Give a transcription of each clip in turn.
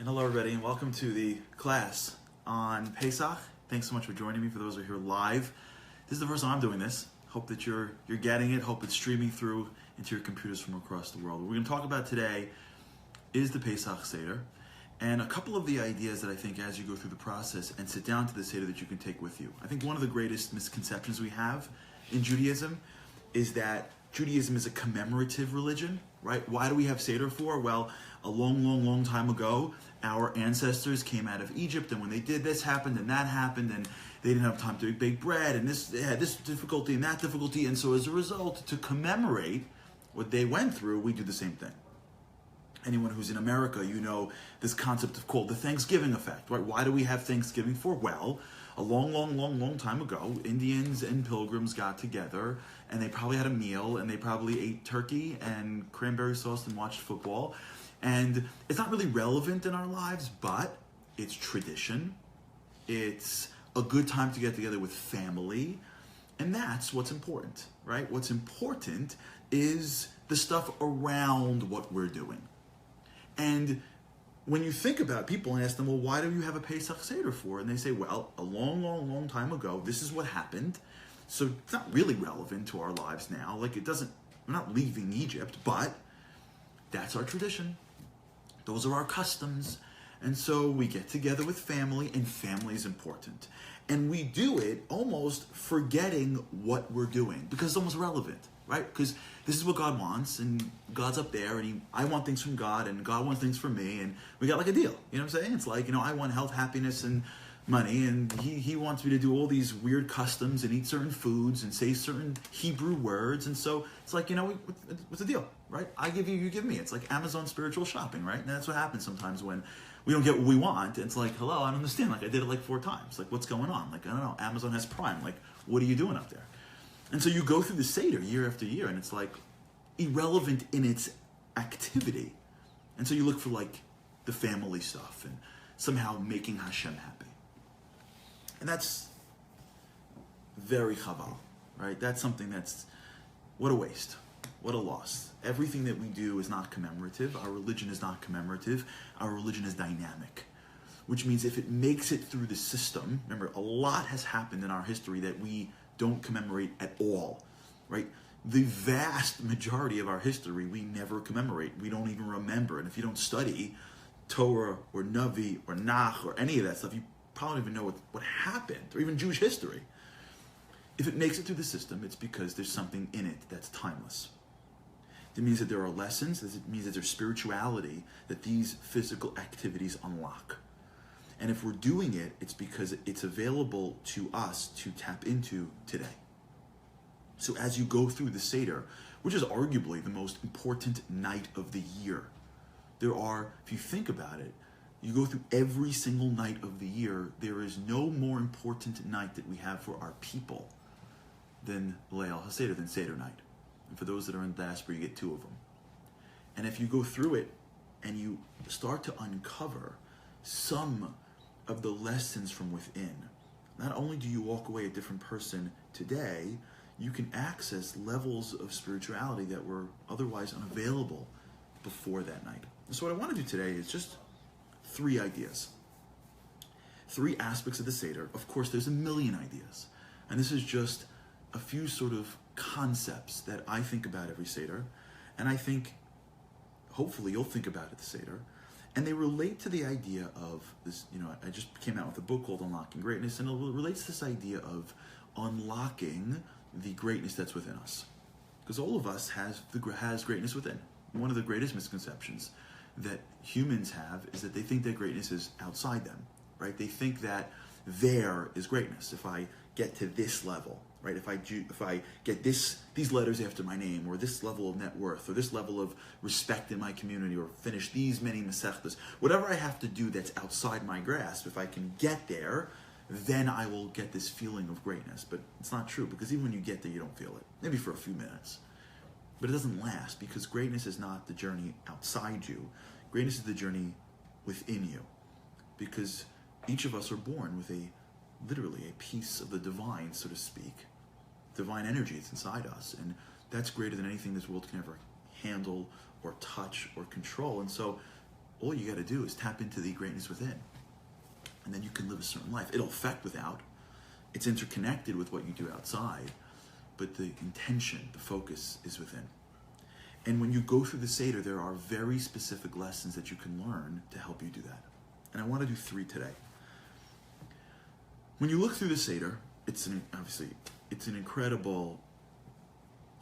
And hello everybody, and welcome to the class on Pesach. Thanks so much for joining me. For those who are here live, this is the first time I'm doing this. Hope that you're getting it. Hope it's streaming through into your computers from across the world. What we're going to talk about today is the Pesach Seder, and a couple of the ideas that I think as you go through the process and sit down to the Seder that you can take with you. I think one of the greatest misconceptions we have in Judaism is that Judaism is a commemorative religion, right? Why do we have Seder for? Well, a long time ago, our ancestors came out of Egypt, and when they did, this happened and that happened, and they didn't have time to bake bread, and they had this difficulty and that difficulty, and so as a result, to commemorate what they went through, we do the same thing. Anyone who's in America, you know this concept of called the Thanksgiving effect, right? Why do we have Thanksgiving for? Well, a long time ago, Indians and pilgrims got together, and they probably had a meal, and they probably ate turkey and cranberry sauce and watched football. And it's not really relevant in our lives, but it's tradition. It's a good time to get together with family. And that's what's important, right? What's important is the stuff around what we're doing. And when you think about people and ask them, well, why do you have a Pesach Seder for? And they say, well, a long time ago, this is what happened. So it's not really relevant to our lives now. Like we're not leaving Egypt, but that's our tradition. Those are our customs. And so we get together with family, and family is important. And we do it almost forgetting what we're doing because it's almost relevant, right? Because this is what God wants, and God's up there, and I want things from God, and God wants things from me, and we got like a deal. You know what I'm saying? It's like, I want health, happiness, and money, and he wants me to do all these weird customs and eat certain foods and say certain Hebrew words, and so it's like, what's the deal, right? I give you, you give me. It's like Amazon spiritual shopping, right? And that's what happens sometimes when we don't get what we want. It's like, hello, I don't understand. Like I did it like 4 times. Like what's going on? Like I don't know. Amazon has Prime. Like what are you doing up there? And so you go through the Seder year after year, and it's like irrelevant in its activity. And so you look for like the family stuff and somehow making Hashem happy. And that's very chaval, right? That's something that's, what a waste, what a loss. Everything that we do is not commemorative. Our religion is not commemorative. Our religion is dynamic, which means if it makes it through the system, remember, a lot has happened in our history that we don't commemorate at all, right? The vast majority of our history, we never commemorate. We don't even remember. And if you don't study Torah or Navi or Nach or any of that stuff, you probably don't even know what happened, or even Jewish history. If it makes it through the system, it's because there's something in it that's timeless. It means that there are lessons. It means that there's spirituality that these physical activities unlock. And if we're doing it, it's because it's available to us to tap into today. So as you go through the Seder, which is arguably the most important night of the year, there are, if you think about it, you go through every single night of the year, there is no more important night that we have for our people than Leil HaSeder, than Seder night. And for those that are in diaspora, you get 2 of them. And if you go through it and you start to uncover some of the lessons from within, not only do you walk away a different person today, you can access levels of spirituality that were otherwise unavailable before that night. And so what I want to do today is just 3 ideas. 3 aspects of the Seder. Of course, there's a million ideas. And this is just a few sort of concepts that I think about every Seder. And I think, hopefully, you'll think about at the Seder. And they relate to the idea of this, I just came out with a book called Unlocking Greatness, and it relates to this idea of unlocking the greatness that's within us. Because all of us has greatness within. One of the greatest misconceptions that humans have is that they think that greatness is outside them, right? They think that there is greatness. If I get to this level, right? If I get these letters after my name, or this level of net worth, or this level of respect in my community, or finish these many mesechtas, whatever I have to do that's outside my grasp, if I can get there, then I will get this feeling of greatness. But it's not true, because even when you get there, you don't feel it. Maybe for a few minutes. But it doesn't last, because greatness is not the journey outside you. Greatness is the journey within you. Because each of us are born with literally a piece of the divine, so to speak. Divine energy is inside us. And that's greater than anything this world can ever handle or touch or control. And so all you got to do is tap into the greatness within. And then you can live a certain life. It'll affect without. It's interconnected with what you do outside. But the intention, the focus is within. And when you go through the Seder, there are very specific lessons that you can learn to help you do that. And I want to do 3 today. When you look through the Seder, it's an incredible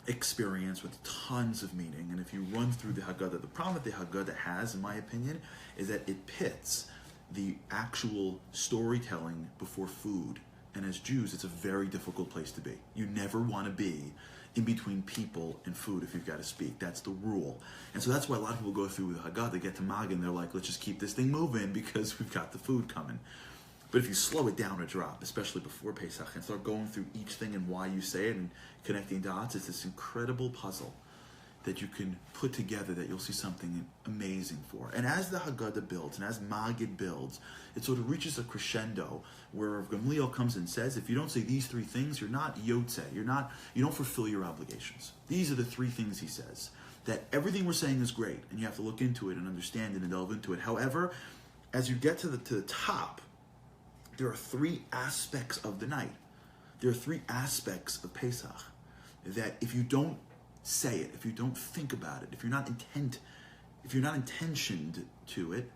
experience with tons of meaning. And if you run through the Haggadah, the problem that the Haggadah has, in my opinion, is that it pits the actual storytelling before food. And as Jews, it's a very difficult place to be. You never want to be in between people and food if you've got to speak. That's the rule. And so that's why a lot of people go through the Haggadah, they get to Mag, and they're like, let's just keep this thing moving because we've got the food coming. But if you slow it down a drop, especially before Pesach, and start going through each thing and why you say it and connecting dots, it's this incredible puzzle that you can put together that you'll see something amazing for. And as the Haggadah builds, and as Magid builds, it sort of reaches a crescendo where Gamliel comes and says, if you don't say these 3 things, you're not Yotze, you don't fulfill your obligations. These are the 3 things he says. That everything we're saying is great, and you have to look into it and understand it and delve into it. However, as you get to the top, there are 3 aspects of the night. There are 3 aspects of Pesach that if you don't say it, if you don't think about it, if you're not intentioned to it,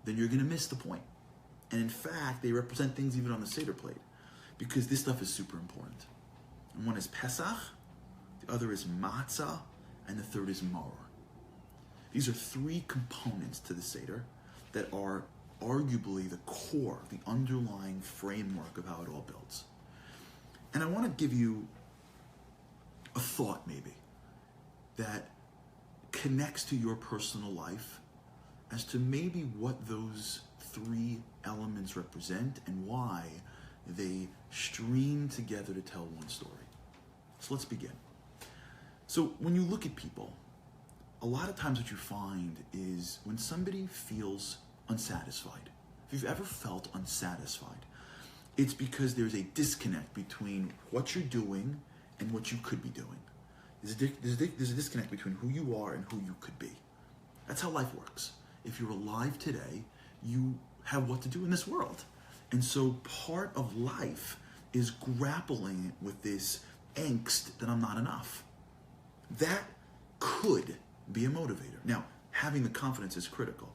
then you're going to miss the point. And in fact, they represent things even on the Seder plate, because this stuff is super important. And one is Pesach, the other is Matzah, and the third is Maror. These are 3 components to the Seder that are arguably the core, the underlying framework of how it all builds. And I want to give you a thought maybe that connects to your personal life as to maybe what those 3 elements represent and why they stream together to tell one story. So let's begin. So when you look at people, a lot of times what you find is when somebody feels unsatisfied, if you've ever felt unsatisfied, it's because there's a disconnect between what you're doing and what you could be doing. There's a disconnect between who you are and who you could be. That's how life works. If you're alive today, you have what to do in this world. And so part of life is grappling with this angst that I'm not enough. That could be a motivator. Now, having the confidence is critical,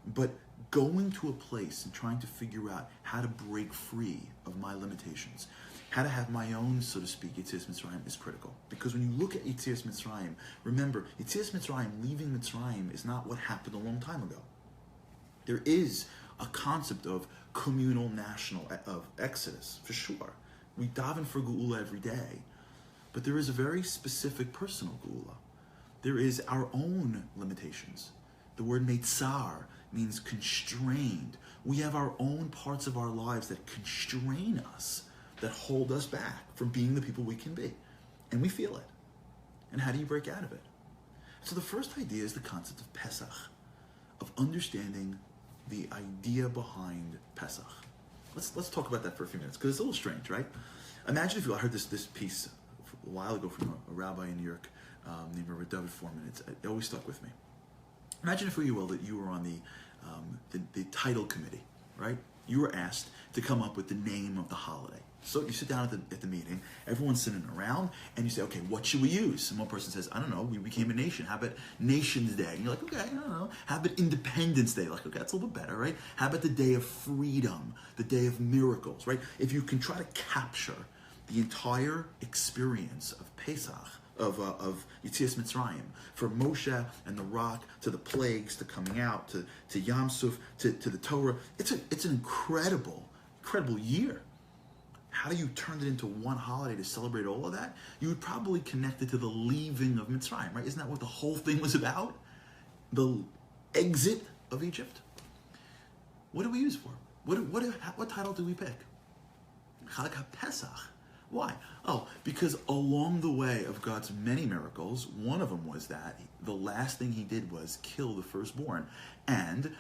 but going to a place and trying to figure out how to break free of my limitations, how to have my own, so to speak, Yetzias Mitzrayim is critical. Because when you look at Yetzias Mitzrayim, remember, Yetzias Mitzrayim, leaving Mitzrayim, is not what happened a long time ago. There is a concept of communal, national, of exodus, for sure. We daven for Geula every day, but there is a very specific personal Geula. There is our own limitations. The word Meitzar means constrained. We have our own parts of our lives that constrain us, that hold us back from being the people we can be. And we feel it. And how do you break out of it? So the first idea is the concept of Pesach, of understanding the idea behind Pesach. Let's talk about that for a few minutes, because it's a little strange, right? Imagine if you, I heard this piece a while ago from a rabbi in New York named Rabbi David Foreman. It always stuck with me. Imagine, if you will, that you were on the title committee, right? You were asked to come up with the name of the holiday. So you sit down at the meeting, everyone's sitting around, and you say, okay, what should we use? And one person says, I don't know, we became a nation. How about Nation's Day? And you're like, okay, I don't know. How about Independence Day? Like, okay, that's a little bit better, right? How about the Day of Freedom, the Day of Miracles, right? If you can try to capture the entire experience of Pesach, of Yetzias Mitzrayim, from Moshe and the rock to the plagues, to coming out, to Yam Suf, to the Torah, it's an incredible year. How do you turn it into one holiday to celebrate all of that? You would probably connect it to the leaving of Mitzrayim, right? Isn't that what the whole thing was about? The exit of Egypt? What do we use for? What title do we pick? Chag Pesach. Why? Oh, because along the way of God's many miracles, one of them was that the last thing he did was kill the firstborn. And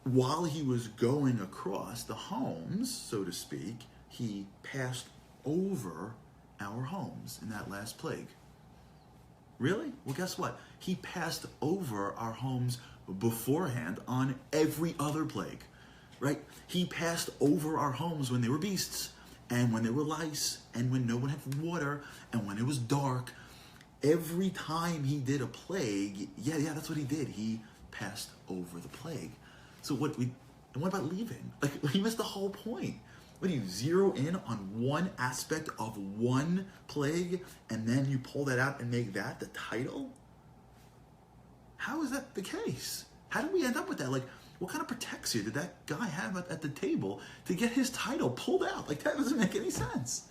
while he was going across the homes, so to speak, he passed over our homes in that last plague. Really? Well, guess what? He passed over our homes beforehand on every other plague, right? He passed over our homes when they were beasts, and when there were lice, and when no one had water, and when it was dark. Every time he did a plague, yeah, that's what he did. He passed over the plague. So what about leaving? Like, he missed the whole point. What do you zero in on one aspect of one plague, and then you pull that out and make that the title? How is that the case? How did we end up with that? Like, what kind of protexia did that guy have at the table to get his title pulled out? Like, that doesn't make any sense.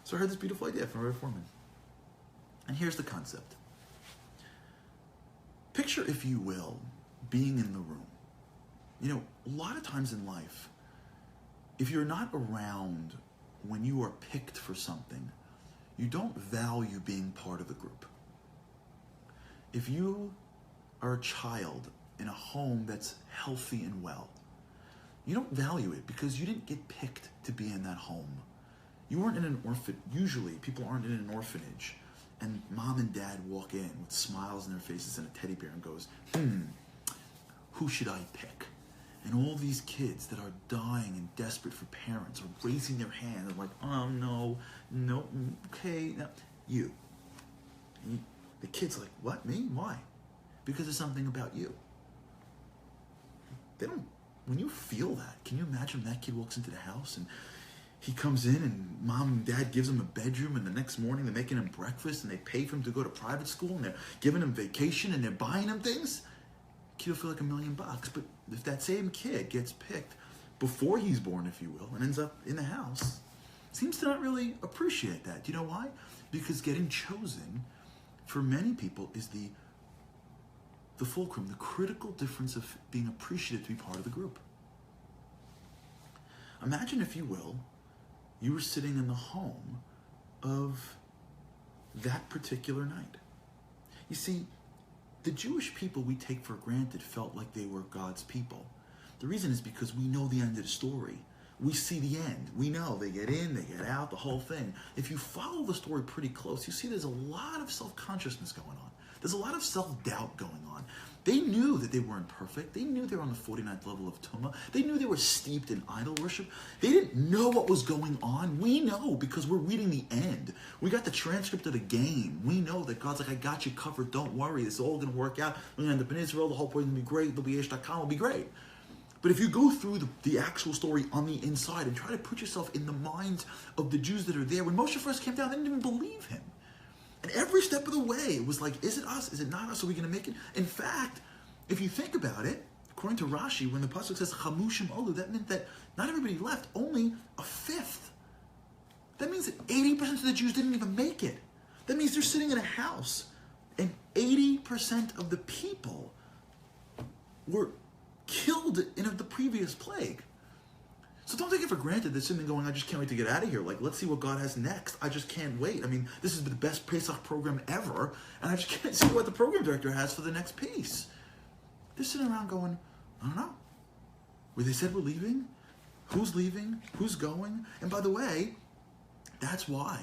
So I heard this beautiful idea from Rabbi Foreman. And here's the concept. Picture, if you will, being in the room. You know, a lot of times in life, if you're not around when you are picked for something, you don't value being part of the group. If you are a child in a home that's healthy and well, you don't value it because you didn't get picked to be in that home. You weren't in an orphan. Usually, people aren't in an orphanage, and mom and dad walk in with smiles on their faces and a teddy bear and goes, who should I pick? And all these kids that are dying and desperate for parents are raising their hand and like, oh, no, okay, no, you. And the kid's like, what, me? Why? Because there's something about you. When you feel that, can you imagine when that kid walks into the house and he comes in and mom and dad gives him a bedroom, and the next morning they're making him breakfast and they pay for him to go to private school and they're giving him vacation and they're buying him things? Kid will feel like $1 million. But if that same kid gets picked before he's born, if you will, and ends up in the house, seems to not really appreciate that. Do you know why? Because getting chosen for many people is the fulcrum, the critical difference of being appreciated to be part of the group. Imagine, if you will, you were sitting in the home of that particular night. You see, the Jewish people we take for granted felt like they were God's people. The reason is because we know the end of the story. We see the end. We know they get in, they get out, the whole thing. If you follow the story pretty close, you see there's a lot of self-consciousness going on. There's a lot of self-doubt going on. They knew that they weren't perfect. They knew they were on the 49th level of Tumah. They knew they were steeped in idol worship. They didn't know what was going on. We know because we're reading the end. We got the transcript of the game. We know that God's like, I got you covered. Don't worry. It's all going to work out. We're going to end up in Israel. The whole point is going to be great. There'll be Ish.com. It'll be great. But if you go through the actual story on the inside and try to put yourself in the minds of the Jews that are there, when Moshe first came down, they didn't even believe him. And every step of the way, it was like, is it us? Is it not us? Are we going to make it? In fact, if you think about it, according to Rashi, when the pasuk says Chamushim Olu, that meant that not everybody left, only a fifth. That means that 80% of the Jews didn't even make it. That means they're sitting in a house, and 80% of the people were killed in the previous plague. So don't take it for granted that something going, I just can't wait to get out of here. Like, let's see what God has next. I just can't wait. I mean, this is the best Pesach program ever, and I just can't see what the program director has for the next piece. They're sitting around going, I don't know. Where they said we're leaving? Who's leaving? Who's going? And by the way, that's why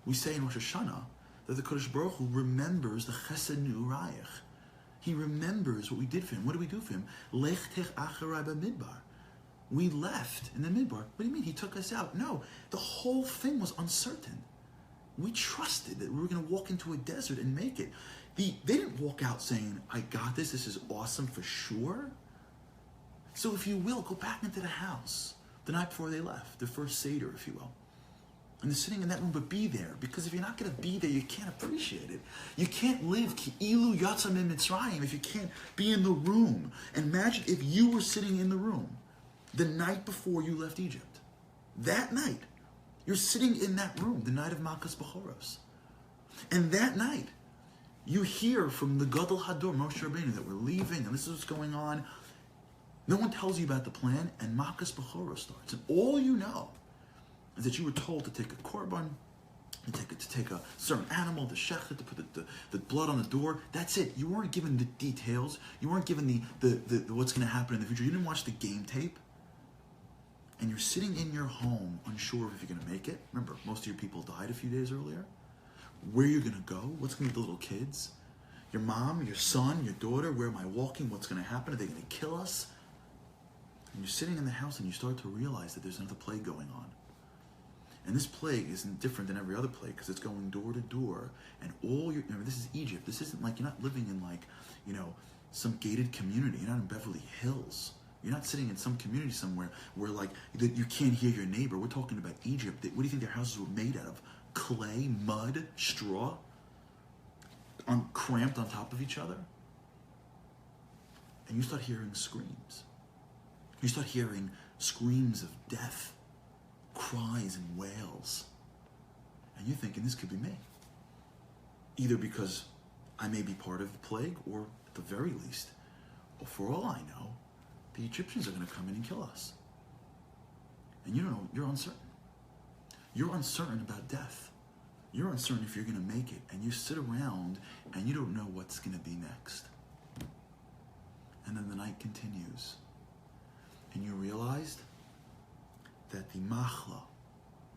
we say in Rosh Hashanah that the Kodesh Baruch Hu remembers the Chesed Ne'urayich. He remembers what we did for him. What did we do for him? Lech tech acharai b'midbar. We left in the midbar. What do you mean? He took us out? No, the whole thing was uncertain. We trusted that we were going to walk into a desert and make it. They didn't walk out saying, I got this, this is awesome for sure. So if you will, go back into the house the night before they left, the first Seder, if you will. And they're sitting in that room, but be there. Because if you're not going to be there, you can't appreciate it. You can't live ki'ilu yatzam in Mitzrayim if you can't be in the room. And imagine if you were sitting in the room the night before you left Egypt. That night, you're sitting in that room, the night of Malchus Bechoros. And that night, you hear from the Gadol Hador, Moshe Rabbeinu, that we're leaving, and this is what's going on. No one tells you about the plan, and Malchus Bechoros starts. And all you know is that you were told to take a korban, to take a certain animal, the shechet, to put the blood on the door. That's it. You weren't given the details. You weren't given the what's going to happen in the future. You didn't watch the game tape. And you're sitting in your home, unsure if you're going to make it. Remember, most of your people died a few days earlier. where you're going to go, what's going to be the little kids, your mom, your son, your daughter, where am I walking, what's going to happen, are they going to kill us? And you're sitting in the house and you start to realize that there's another plague going on. And this plague isn't different than every other plague because it's going door to door. And this is Egypt. This isn't like, you're not living in like, some gated community. You're not in Beverly Hills. You're not sitting in some community somewhere where like you can't hear your neighbor. We're talking about Egypt. What do you think their houses were made out of? Clay, mud, straw, cramped on top of each other. And you start hearing screams. You start hearing screams of death, cries and wails. And you're thinking, this could be me. Either because I may be part of the plague, or at the very least, or for all I know, the Egyptians are going to come in and kill us. And you don't know, you're uncertain. You're uncertain about death. You're uncertain if you're going to make it. And you sit around and you don't know what's going to be next. And then the night continues. And you realized that the machla,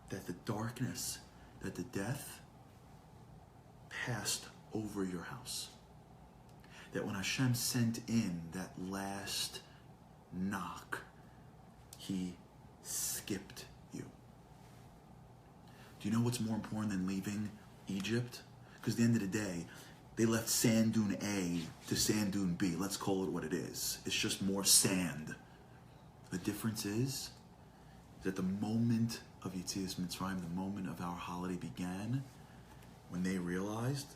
that the darkness, that the death passed over your house. That when Hashem sent in that last knock, he skipped you. Do you know what's more important than leaving Egypt? Because at the end of the day, they left sand dune A to sand dune B. Let's call it what it is. It's just more sand. The difference is that the moment of Yetzias Mitzrayim, the moment of our holiday began, when we realized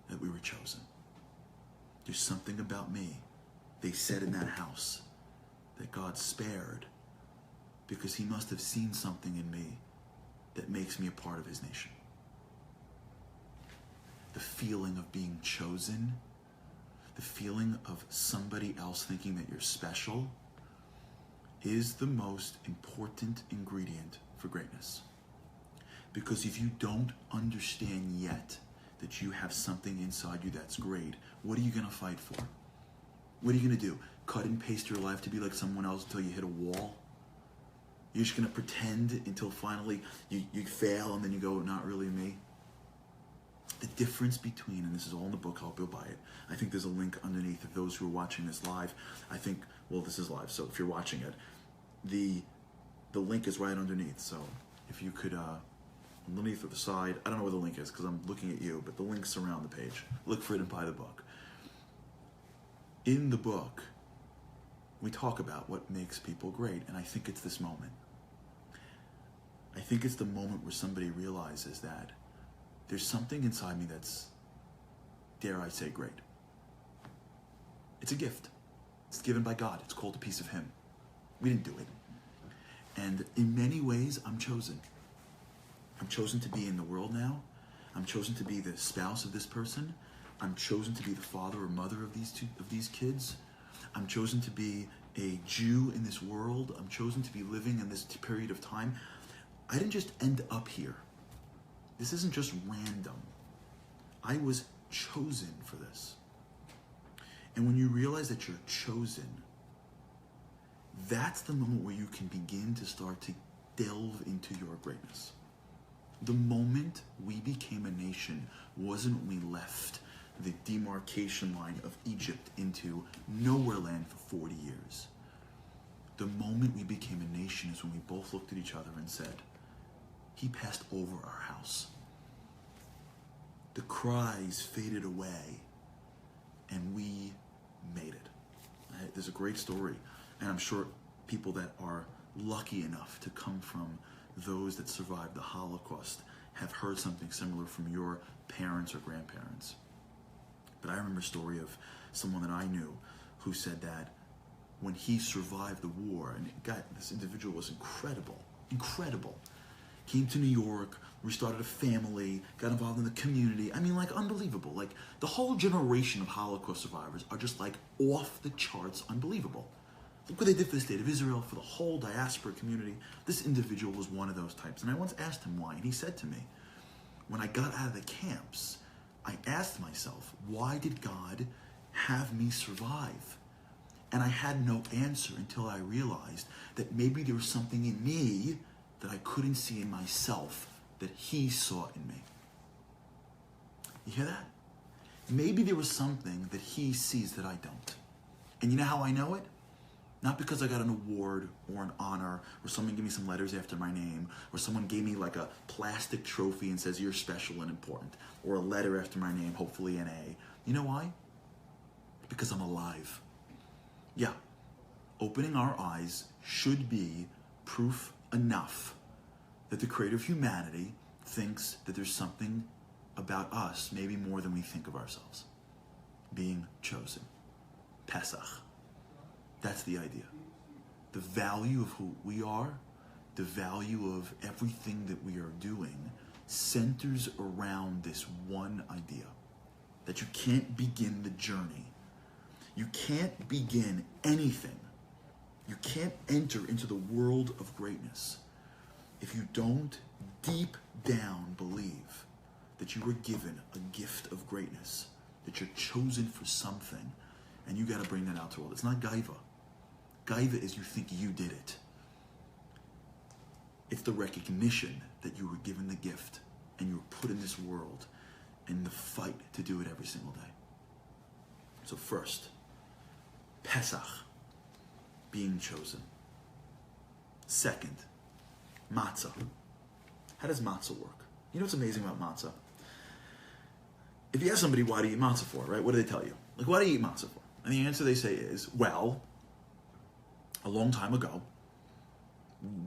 that we were chosen. There's something about me, they said in that house, that God spared because he must have seen something in me that makes me a part of his nation. The feeling of being chosen, the feeling of somebody else thinking that you're special, is the most important ingredient for greatness. Because if you don't understand yet that you have something inside you that's great, what are you going to fight for? What are you going to do? Cut and paste your life to be like someone else until you hit a wall? You're just going to pretend until finally you fail and then you go, not really me? The difference between, and this is all in the book, I hope you'll buy it. I think there's a link underneath of those who are watching this live. This is live, so if you're watching it, the link is right underneath. So if you could, underneath or the side, I don't know where the link is because I'm looking at you, but the link's around the page. Look for it and buy the book. In the book, we talk about what makes people great, and I think it's this moment. I think it's the moment where somebody realizes that there's something inside me that's, dare I say, great. It's a gift. It's given by God. It's called a piece of him. We didn't do it. And in many ways, I'm chosen. I'm chosen to be in the world now. I'm chosen to be the spouse of this person. I'm chosen to be the father or mother of these kids. I'm chosen to be a Jew in this world. I'm chosen to be living in this period of time. I didn't just end up here. This isn't just random. I was chosen for this. And when you realize that you're chosen, that's the moment where you can begin to start to delve into your greatness. The moment we became a nation wasn't when we left the demarcation line of Egypt into nowhere land for 40 years. The moment we became a nation is when we both looked at each other and said, he passed over our house. The cries faded away, and we made it. There's a great story, and I'm sure people that are lucky enough to come from those that survived the Holocaust have heard something similar from your parents or grandparents. But I remember a story of someone that I knew who said that when he survived the war, and this individual was incredible, came to New York, restarted a family, got involved in the community. I mean, like, unbelievable. Like, the whole generation of Holocaust survivors are just, like, off the charts unbelievable. Look what they did for the state of Israel, for the whole diaspora community. This individual was one of those types. And I once asked him why, and he said to me, when I got out of the camps, I asked myself, why did God have me survive? And I had no answer until I realized that maybe there was something in me that I couldn't see in myself that he saw in me. You hear that? Maybe there was something that he sees that I don't. And you know how I know it? Not because I got an award or an honor, or someone gave me some letters after my name, or someone gave me like a plastic trophy and says you're special and important, or a letter after my name, hopefully an A. You know why? Because I'm alive. Yeah, opening our eyes should be proof enough that the creator of humanity thinks that there's something about us, maybe more than we think of ourselves. Being chosen. Pesach. That's the idea. The value of who we are, the value of everything that we are doing, centers around this one idea. That you can't begin the journey. You can't begin anything. You can't enter into the world of greatness if you don't deep down believe that you were given a gift of greatness, that you're chosen for something, and you got to bring that out to the world. It's not gaiva. Gaiva is you think you did it. It's the recognition that you were given the gift and you were put in this world and the fight to do it every single day. So first, Pesach, being chosen. Second, matzah. How does matzah work? You know what's amazing about matzah? If you ask somebody, why do you eat matzah for, right? What do they tell you? Like, why do you eat matzah for? And the answer they say is, well, a long time ago,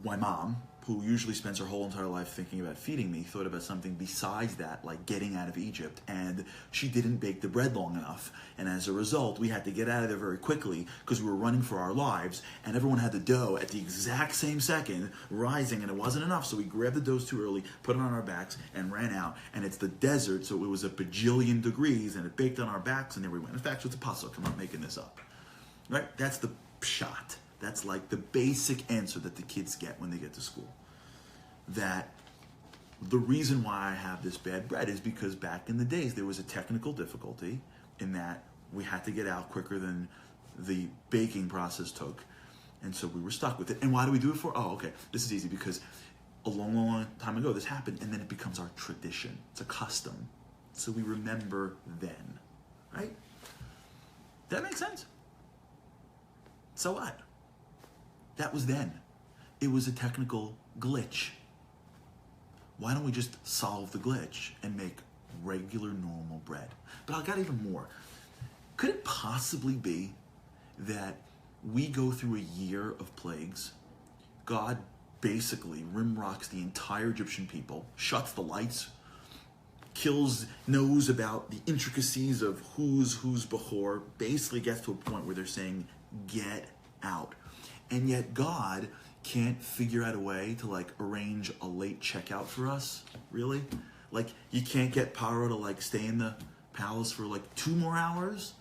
my mom, who usually spends her whole entire life thinking about feeding me, thought about something besides that, like getting out of Egypt, and she didn't bake the bread long enough, and as a result, we had to get out of there very quickly because we were running for our lives, and everyone had the dough at the exact same second, rising, and it wasn't enough, so we grabbed the doughs too early, put it on our backs, and ran out, and it's the desert, so it was a bajillion degrees, and it baked on our backs, and there we went. In fact, it's a pasuk, I'm not making this up. Right? That's the pshat. That's like the basic answer that the kids get when they get to school. That the reason why I have this bad bread is because back in the days there was a technical difficulty in that we had to get out quicker than the baking process took. And so we were stuck with it. And why do we do it for? Oh, okay. This is easy because a long, long, long time ago this happened and then it becomes our tradition. It's a custom. So we remember then. Right? That makes sense? So what? That was then. It was a technical glitch. Why don't we just solve the glitch and make regular, normal bread? But I got even more. Could it possibly be that we go through a year of plagues? God basically rimrocks the entire Egyptian people, shuts the lights, knows about the intricacies of who's Bechor, basically gets to a point where they're saying, get out. And yet God can't figure out a way to like arrange a late checkout for us, really? Like you can't get Paro to like stay in the palace for like 2 more hours?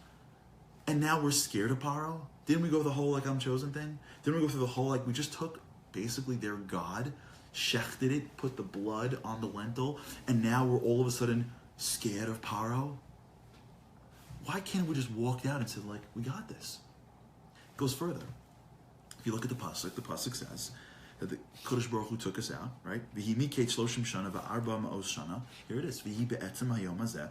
And now we're scared of Paro? Didn't we go the whole like I'm chosen thing? Didn't we go through the whole like we just took basically their God, shechted it, put the blood on the lentil, and now we're all of a sudden scared of Paro? Why can't we just walk out and say like, we got this? It goes further. If you look at the pasuk says that the Kodesh Baruch Hu took us out, right? V'hi miketz shloshim shana v'arba ma'os shana. Here it is. V'hi be'etzem hayom hazeh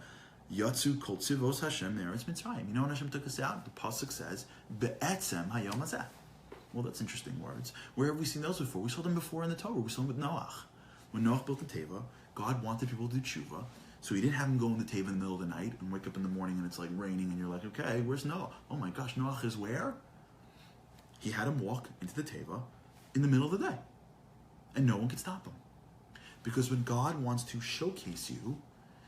yatzu kol tzivos Hashem me'eretz Mitzrayim. You know when Hashem took us out? The pasuk says be'etzem hayom hazeh. Well, that's interesting words. Where have we seen those before? We saw them before in the Torah. We saw them with Noach. When Noach built the teva, God wanted people to do tshuva, so he didn't have them go in the teva in the middle of the night and wake up in the morning and it's like raining and you're like, okay, where's Noah? Oh my gosh, Noach is where? He had him walk into the teva in the middle of the day. And no one could stop him. Because when God wants to showcase you,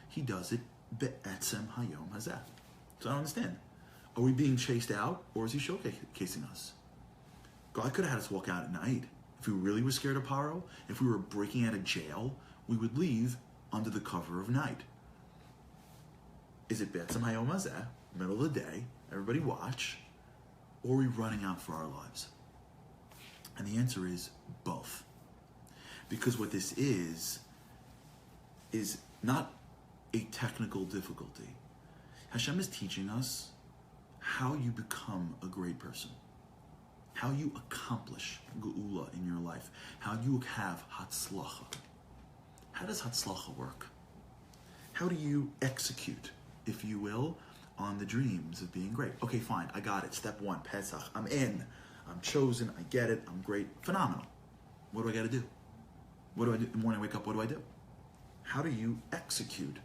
he does it be'etzem hayom hazeh. So I don't understand. Are we being chased out or is he showcasing us? God could have had us walk out at night. If we really were scared of Paro, if we were breaking out of jail, we would leave under the cover of night. Is it be'etzem hayom hazeh, middle of the day, everybody watch, or are we running out for our lives? And the answer is both. Because what this is not a technical difficulty. Hashem is teaching us how you become a great person. How you accomplish geula in your life. How you have hatzlacha. How does Hatzlacha work? How do you execute, if you will, on the dreams of being great? Okay, fine, I got it. Step one, Pesach. I'm in. I'm chosen. I get it. I'm great. Phenomenal. What do I got to do? What do I do? The morning I wake up, what do I do? How do you execute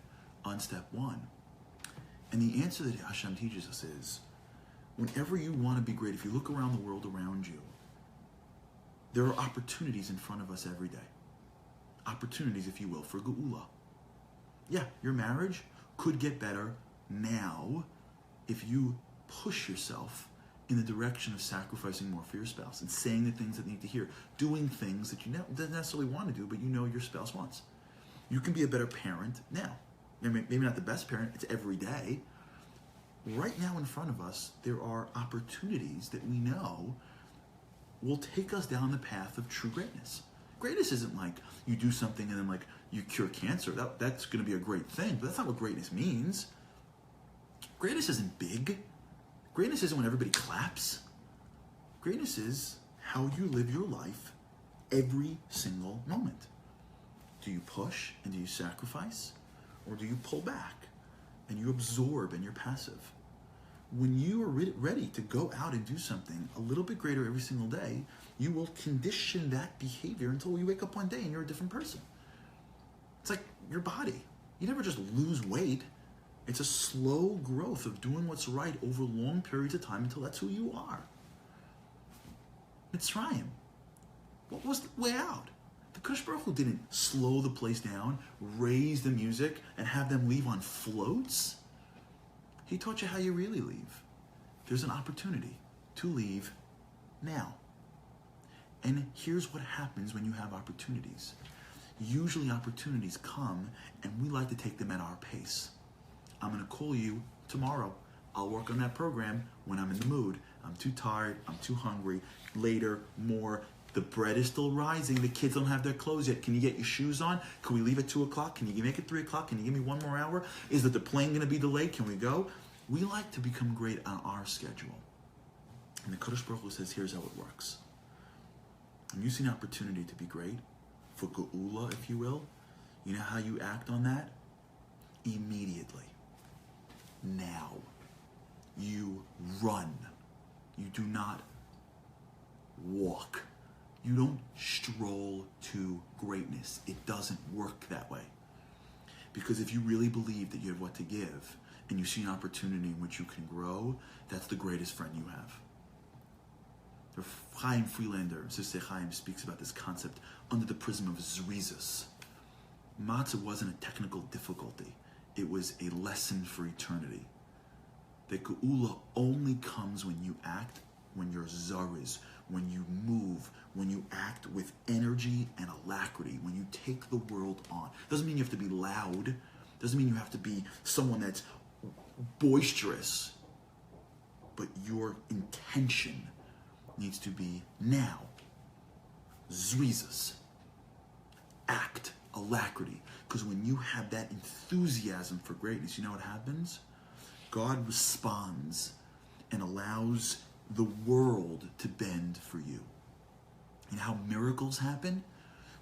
on step one? And the answer that Hashem teaches us is, whenever you want to be great, if you look around the world around you, there are opportunities in front of us every day. Opportunities, if you will, for geula. Yeah, your marriage could get better now if you push yourself in the direction of sacrificing more for your spouse and saying the things that they need to hear, doing things that you don't necessarily want to do, but you know your spouse wants. You can be a better parent now. Maybe not the best parent, it's every day. Right now in front of us, there are opportunities that we know will take us down the path of true greatness. Greatness isn't like you do something and then like you cure cancer. That's going to be a great thing, but that's not what greatness means. Greatness isn't big. Greatness isn't when everybody claps. Greatness is how you live your life every single moment. Do you push and do you sacrifice? Or do you pull back and you absorb and you're passive? When you are ready to go out and do something a little bit greater every single day, you will condition that behavior until you wake up one day and you're a different person. It's like your body. You never just lose weight. It's a slow growth of doing what's right over long periods of time until that's who you are. Mitzrayim. What was the way out? The Kadosh Baruch Hu didn't slow the place down, raise the music, and have them leave on floats. He taught you how you really leave. There's an opportunity to leave now. And here's what happens when you have opportunities. Usually opportunities come, and we like to take them at our pace. I'm going to call you tomorrow. I'll work on that program when I'm in the mood. I'm too tired. I'm too hungry. Later, more. The bread is still rising. The kids don't have their clothes yet. Can you get your shoes on? Can we leave at 2 o'clock? Can you make it 3 o'clock? Can you give me one more hour? Is that the plane going to be delayed? Can we go? We like to become great on our schedule. And the Kadosh Baruch Hu says, here's how it works. When you see an opportunity to be great, for geula, if you will, you know how you act on that? Immediately. Now. You run. You do not walk. You don't stroll to greatness. It doesn't work that way. Because if you really believe that you have what to give, and you see an opportunity in which you can grow, that's the greatest friend you have. Chaim Freelander, Sister Chaim, speaks about this concept under the prism of zrizus. Matzah wasn't a technical difficulty. It was a lesson for eternity. The geula only comes when you act, when you're zariz, when you move, when you act with energy and alacrity, when you take the world on. Doesn't mean you have to be loud. Doesn't mean you have to be someone that's boisterous. But your intention needs to be now. Zrizus. Act, alacrity. Because when you have that enthusiasm for greatness, you know what happens? God responds and allows the world to bend for you. And how miracles happen?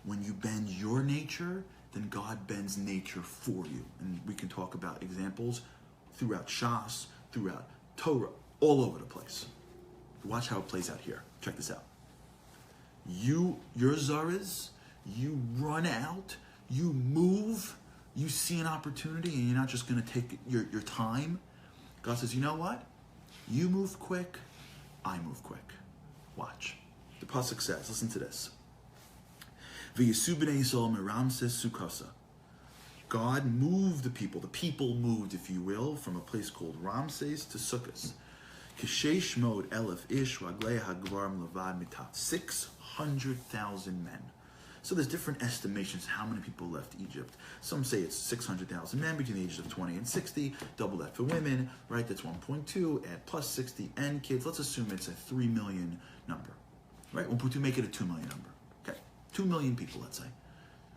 When you bend your nature, then God bends nature for you. And we can talk about examples throughout Shas, throughout Torah, all over the place. Watch how it plays out here. Check this out. Your zariz, you run out, you move, you see an opportunity, and you're not just going to take your time. God says, you know what? You move quick, I move quick. Watch. The pasuk says, listen to this. V'yesu b'nei Yisrael meramses sukasa. God moved the people moved, if you will, from a place called Ramses to Sukkos. Kishesh mod elef ish raglei hagvarim levad mitat. 600,000 men. So there's different estimations how many people left Egypt. Some say it's 600,000 men between the ages of 20 and 60. Double that for women, right? That's 1.2. Add plus 60 and kids. Let's assume it's a 3 million number, right? 1.2, make it a 2 million number. Okay, 2 million people, let's say.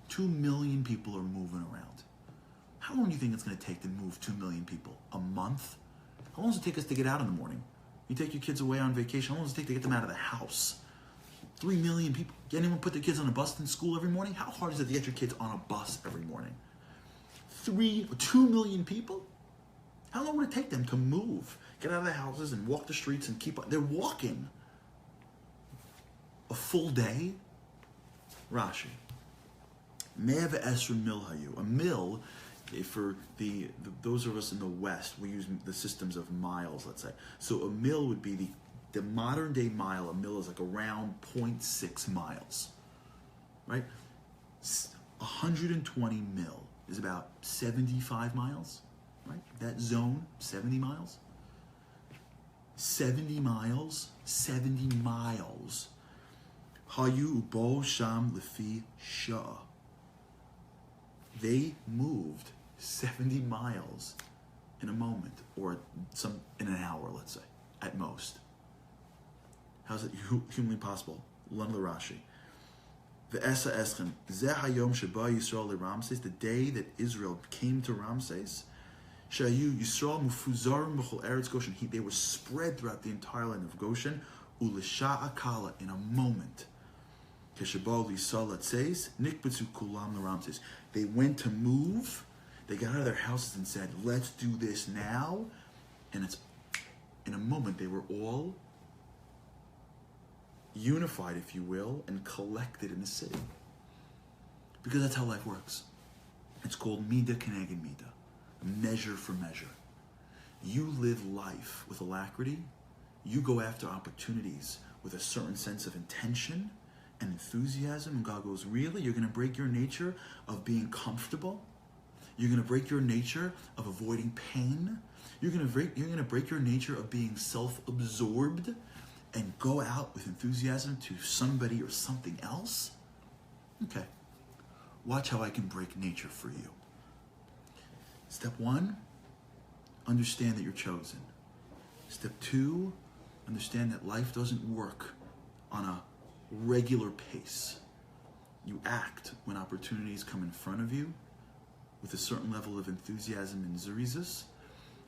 2 million people are moving around. How long do you think it's going to take to move 2 million people? A month? How long does it take us to get out in the morning? You take your kids away on vacation, how long does it take to get them out of the house? 3 million people. Anyone put their kids on a bus in school every morning? How hard is it to get your kids on a bus every morning? 2 million people? How long would it take them to move, get out of their houses and walk the streets and keep up? They're walking a full day. Rashi. Me'ah ve'esrei mil hayu. A mil, for those of us in the West, we use the systems of miles, let's say. So a mil would be the modern day mile. A mil is like around 0.6 miles, right? 120 mil is about 75 miles, right? That zone, 70 miles. 70 miles. Hayu ubo sham lefi shah. They moved 70 miles in a moment, or in an hour, let's say, at most. How's it humanly possible? Lun Rashi. Ve'esa eschem zeh hayom sheba Yisrael leRamses, the day that Israel came to Ramses. Shayu Yisrael mufuzarim b'chol Eretz Goshen. They were spread throughout the entire land of Goshen. Ulisha akala, in a moment. Keshabo Yisrael says nikbetzu kulam leRamses. They went to move. They got out of their houses and said, "Let's do this now." And it's in a moment they were all unified, if you will, and collected in the city. Because that's how life works. It's called midah keneged midah, measure for measure. You live life with alacrity. You go after opportunities with a certain sense of intention and enthusiasm. And God goes, really? You're going to break your nature of being comfortable? You're going to break your nature of avoiding pain? You're going to break your nature of being self-absorbed and go out with enthusiasm to somebody or something else? Okay. Watch how I can break nature for you. Step 1, understand that you're chosen. Step 2, understand that life doesn't work on a regular pace. You act when opportunities come in front of you with a certain level of enthusiasm and zerizis,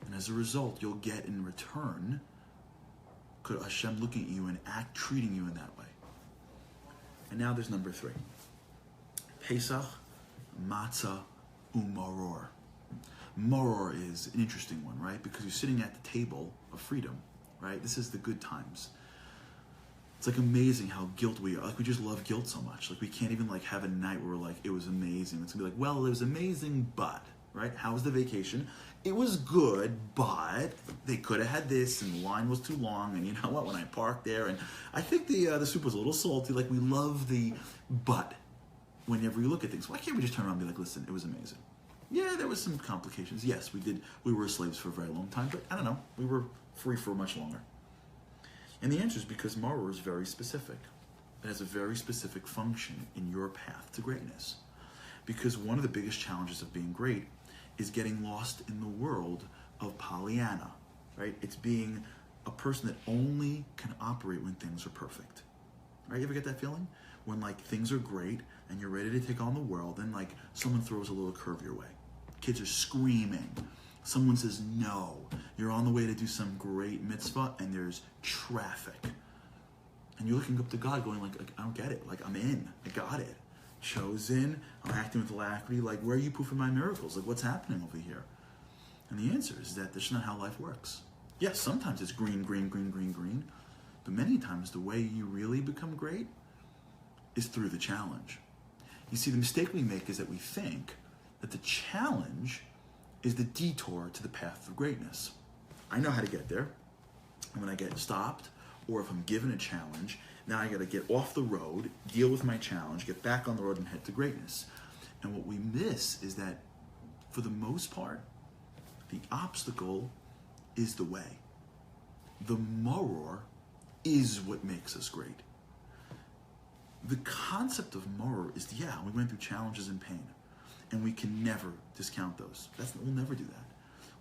and as a result, you'll get in return Hashem looking at you and treating you in that way. And now there's number 3. Pesach, matzah, umaror. Maror is an interesting one, right? Because you're sitting at the table of freedom, right? This is the good times. It's like amazing how guilt we are. Like we just love guilt so much. Like we can't even like have a night where we're like, it was amazing. It's gonna be like, well, it was amazing, but, right? How was the vacation? It was good, but they could have had this, and the line was too long, and you know what? When I parked there, and I think the soup was a little salty. Like we love the but. Whenever you look at things, why can't we just turn around and be like, listen, it was amazing. Yeah, there was some complications. Yes, we did. We were slaves for a very long time, but I don't know. We were free for much longer. And the answer is because Maror is very specific. It has a very specific function in your path to greatness. Because one of the biggest challenges of being great is getting lost in the world of Pollyanna, right? It's being a person that only can operate when things are perfect. Right? You ever get that feeling? When like things are great and you're ready to take on the world, and like someone throws a little curve your way. Kids are screaming. Someone says no. You're on the way to do some great mitzvah and there's traffic. And you're looking up to God going like I don't get it. Like I'm in. I got it. Chosen. I'm acting with alacrity. Like where are you poofing my miracles? Like what's happening over here? And the answer is that that's not how life works. Yes, sometimes it's green, green, green, green, green. But many times the way you really become great is through the challenge. You see, the mistake we make is that we think that the challenge is the detour to the path of greatness. I know how to get there. And when I get stopped, or if I'm given a challenge, now I got to get off the road, deal with my challenge, get back on the road and head to greatness. And what we miss is that, for the most part, the obstacle is the way. The maror is what makes us great. The concept of maror is, yeah, we went through challenges and pain, and we can never discount those. We'll never do that.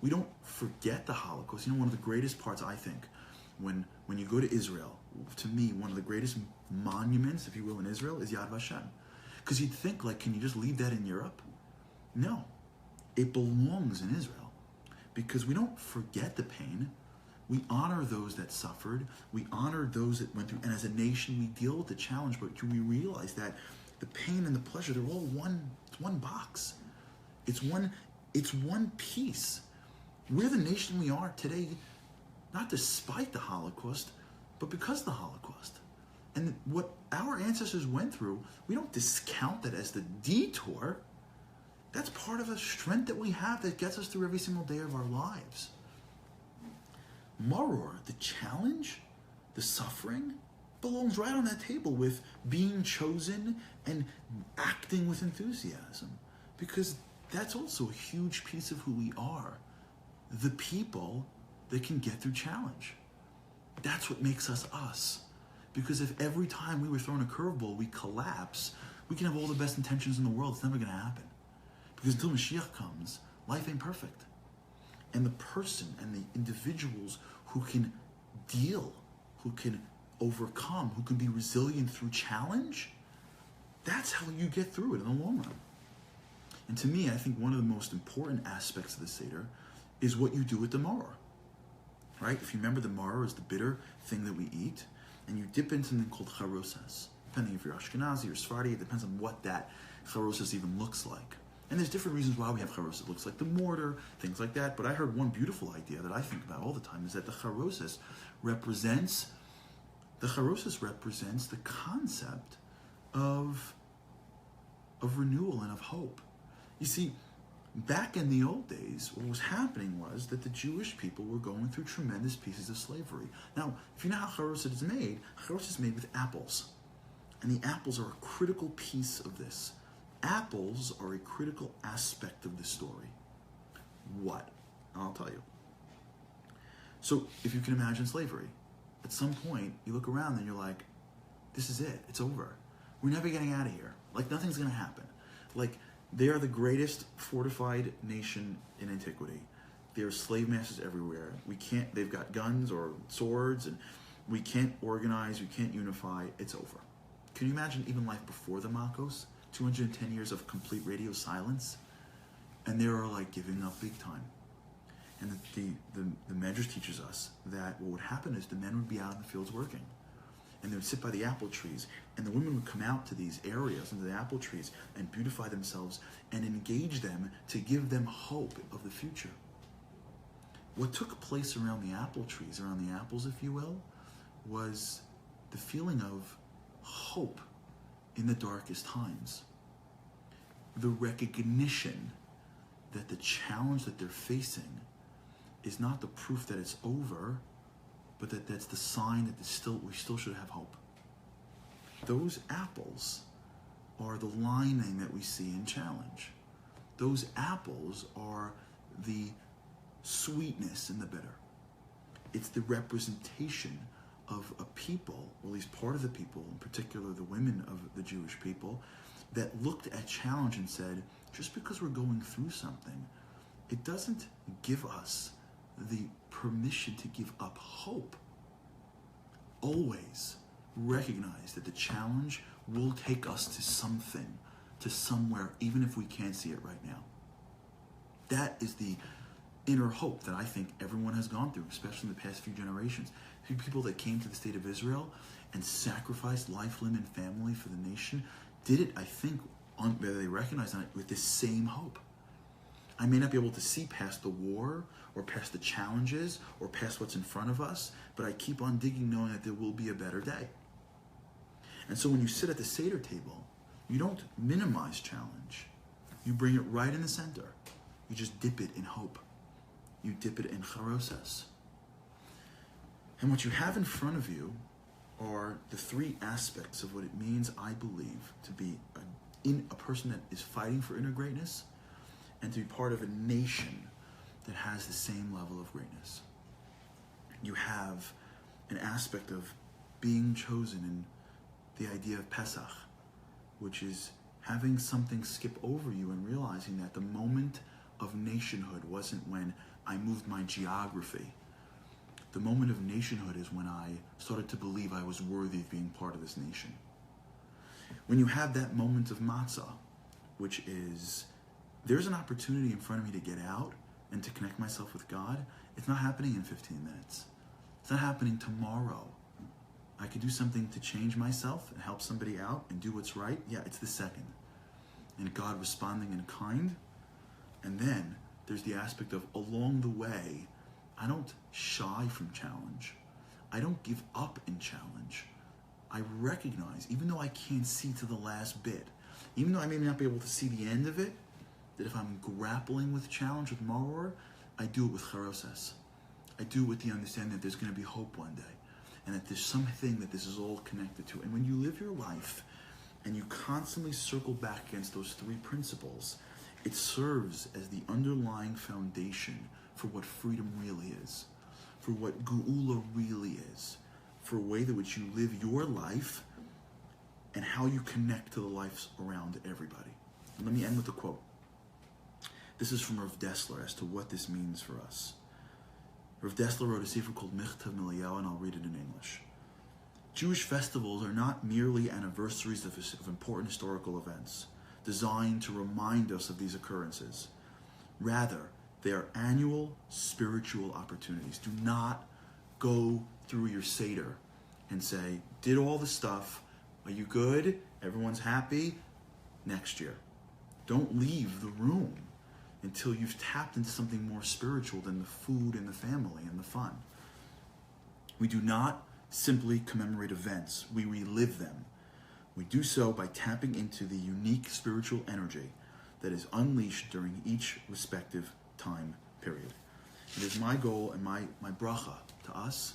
We don't forget the Holocaust. You know, one of the greatest parts, I think, when you go to Israel, to me, one of the greatest monuments, if you will, in Israel is Yad Vashem. Because you'd think, like, can you just leave that in Europe? No. It belongs in Israel. Because we don't forget the pain, We honor those that suffered. We honor those that went through. And as a nation, we deal with the challenge, but we realize that the pain and the pleasure, they're all one box. It's one piece. We're the nation we are today, not despite the Holocaust, but because of the Holocaust. And what our ancestors went through, we don't discount that as the detour. That's part of the strength that we have that gets us through every single day of our lives. Maror, the challenge, the suffering, belongs right on that table with being chosen and acting with enthusiasm. Because that's also a huge piece of who we are. The people that can get through challenge. That's what makes us us. Because if every time we were thrown a curveball, we collapse, we can have all the best intentions in the world. It's never going to happen. Because until Mashiach comes, life ain't perfect. And the person and the individuals who can deal, who can overcome, who can be resilient through challenge, that's how you get through it in the long run. And to me, I think one of the most important aspects of the Seder is what you do with the maror. Right? If you remember, the maror is the bitter thing that we eat, and you dip in something called charosas. Depending if you're Ashkenazi or Sephardi, it depends on what that charosas even looks like. And there's different reasons why we have charosas. It looks like the mortar, things like that. But I heard one beautiful idea that I think about all the time is that the charosas represents the concept of renewal and of hope. You see, back in the old days, what was happening was that the Jewish people were going through tremendous pieces of slavery. Now, if you know how charoset is made made with apples. And the apples are a critical piece of this. Apples are a critical aspect of the story. What? I'll tell you. So, if you can imagine slavery, at some point, you look around and you're like, this is it. It's over. We're never getting out of here. Like, nothing's going to happen. Like, they are the greatest fortified nation in antiquity. There are slave masters everywhere. They've got guns or swords, and we can't organize, we can't unify. It's over. Can you imagine even life before the Makos? 210 years of complete radio silence, and they are like giving up big time. And the Medrash teaches us that what would happen is the men would be out in the fields working, and they would sit by the apple trees, and the women would come out to these areas, into the apple trees, and beautify themselves and engage them to give them hope of the future. What took place around the apple trees, around the apples, if you will, was the feeling of hope in the darkest times. The recognition that the challenge that they're facing is not the proof that it's over, but that's the sign that we still should have hope. Those apples are the lining that we see in challenge. Those apples are the sweetness in the bitter. It's the representation of a people, or at least part of the people, in particular the women of the Jewish people, that looked at challenge and said, just because we're going through something, it doesn't give us the permission to give up hope. Always recognize that the challenge will take us to something, to somewhere, even if we can't see it right now. That is the inner hope that I think everyone has gone through, especially in the past few generations. People that came to the state of Israel and sacrificed life, limb, and family for the nation did it, I think, whether they recognize it, with this same hope. I may not be able to see past the war or past the challenges or past what's in front of us, but I keep on digging knowing that there will be a better day. And so when you sit at the Seder table, you don't minimize challenge. You bring it right in the center. You just dip it in hope. You dip it in charosas. And what you have in front of you are the three aspects of what it means, I believe, to be a person that is fighting for inner greatness and to be part of a nation that has the same level of greatness. You have an aspect of being chosen in the idea of Pesach, which is having something skip over you and realizing that the moment of nationhood wasn't when I moved my geography. The moment of nationhood is when I started to believe I was worthy of being part of this nation. When you have that moment of matzah, which is, there's an opportunity in front of me to get out and to connect myself with God, it's not happening in 15 minutes. It's not happening tomorrow. I could do something to change myself and help somebody out and do what's right. Yeah, it's the second. And God responding in kind. And then there's the aspect of along the way, I don't shy from challenge. I don't give up in challenge. I recognize, even though I can't see to the last bit, even though I may not be able to see the end of it, that if I'm grappling with challenge, with maror, I do it with charoses. I do it with the understanding that there's going to be hope one day, and that there's something that this is all connected to. And when you live your life, and you constantly circle back against those three principles, it serves as the underlying foundation for what freedom really is, for what geula really is, for a way that which you live your life and how you connect to the lives around everybody. And let me end with a quote. This is from Rav Dessler as to what this means for us. Rav Dessler wrote a sefer called Michtav Miliyahu, and I'll read it in English. Jewish festivals are not merely anniversaries of important historical events designed to remind us of these occurrences. Rather, they are annual spiritual opportunities. Do not go through your Seder and say, did all the stuff, are you good? Everyone's happy? Next year. Don't leave the room until you've tapped into something more spiritual than the food and the family and the fun. We do not simply commemorate events, we relive them. We do so by tapping into the unique spiritual energy that is unleashed during each respective time period. It is my goal and my bracha to us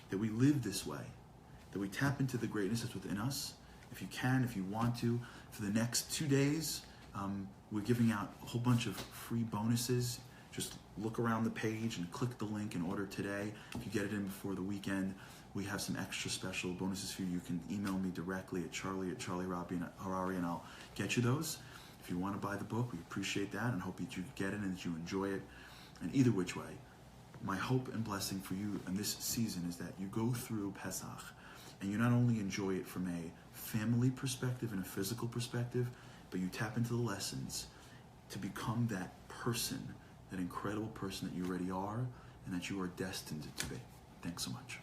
that we live this way, that we tap into the greatness that's within us. If you can, if you want to, for the next 2 days, we're giving out a whole bunch of free bonuses. Just look around the page and click the link and order today. If you get it in before the weekend, we have some extra special bonuses for you. You can email me directly at Charlie Harary, and I'll get you those. If you want to buy the book, we appreciate that and hope that you get it and that you enjoy it. And either which way, my hope and blessing for you in this season is that you go through Pesach and you not only enjoy it from a family perspective and a physical perspective, but you tap into the lessons to become that person, that incredible person that you already are and that you are destined to be. Thanks so much.